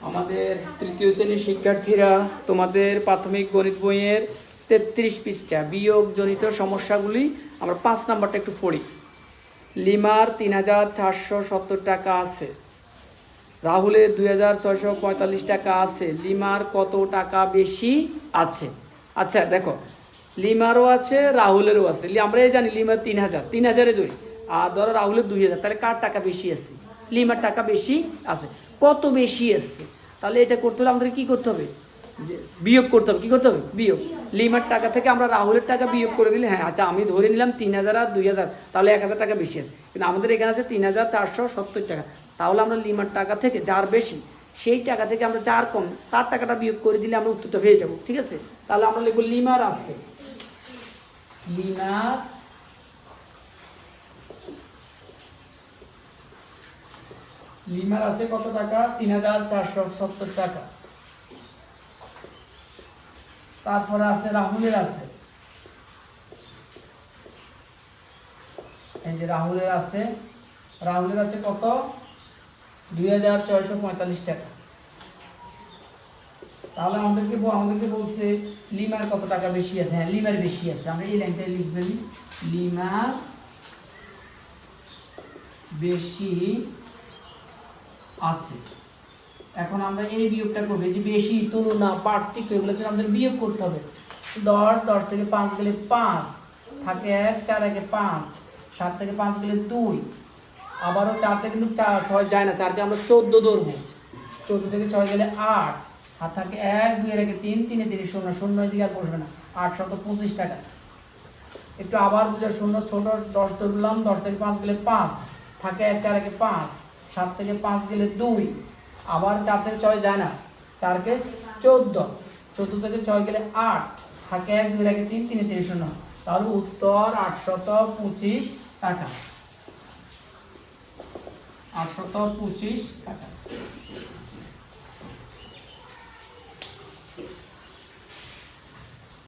আমাদের তৃতীয় শ্রেণীর শিক্ষার্থীরা তোমাদের প্রাথমিক গণিত বইয়ের 33 পৃষ্ঠা বিয়োগ জনিত সমস্যাগুলি আমরা 5 নাম্বারটা একটু পড়ি। লিমার 3470 টাকা আছে, রাহুলের 2645 টাকা আছে, লিমার কত টাকা বেশি আছে? আচ্ছা দেখো, লিমারও আছে রাহুলেরও আছে। আমরা এই জানি লিমার 3000 ধরি, আর ধরো রাহুলের 2000, তাহলে কার টাকা বেশি আছে? লিমার টাকা বেশি আছে। কত বেশি আসছে? তাহলে এটা করতে হলে আমাদের কি করতে হবে? যে বিয়োগ করতে হবে। কি করতে হবে? বিয়োগ। লিমার টাকা থেকে আমরা রাহুলের টাকা বিয়োগ করে দিলে, হ্যাঁ আচ্ছা আমি ধরে নিলাম 3000 আর 2000, তাহলে 1000 টাকা বেশি আছে। কিন্তু আমাদের এখানে আছে 3470 টাকা। তাহলে আমরা লিমার টাকা থেকে যার বেশি সেই টাকা থেকে আমরা যার কম তার টাকাটা বিয়োগ করে দিলে আমরা উত্তরটা পেয়ে যাব। ঠিক আছে, তাহলে আমরা লিখব লিমার আছে, লিমার আছে কত টাকা? 3470 টাকা। তারপরে আছে রাহুলের আছে, এই যে রাহুলের আছে কত? 2645 টাকা। তাহলে আমাদেরকে বলছে লিমার কত টাকা বেশি আছে? হ্যাঁ লিমার বেশি আছে। আমরা এই লাইনটা লিখবেন, লিমার বেশি আছে। এখন আমরা এই বিয়োগটা করব, যে বেশি তুলনা পার্থক্য এগুলো জন্য আমাদের বিয়োগ করতে হবে। 10 থেকে 5 গেলে 5 থাকে 1, 4 একে 5, 7 থেকে 5 গেলে 2, আবারও 4 থেকে কিন্তু 6 যায় না, 4কে আমরা 14 ধরবো। 14 থেকে 6 গেলে 8, আর থাকে 1, 2 এর আগে 3, 3 এ 3 0, 0 এদিকে আর বসবে না, 825 টাকা। একটু আবার বুঝার, 0 ছোট 10 ধরলাম, 10 থেকে 5 গেলে 5, থাকে 1, 4 একে 5, 7 থেকে 5 গেলে 2, আবার 4 থেকে 6 যায় না, 4কে 14, 14 থেকে 6 গেলে 8, থাকে 1, 2 এর আগে 3, 3 এ 3 0। তাহলে উত্তর 825 টাকা। 825 টাকা।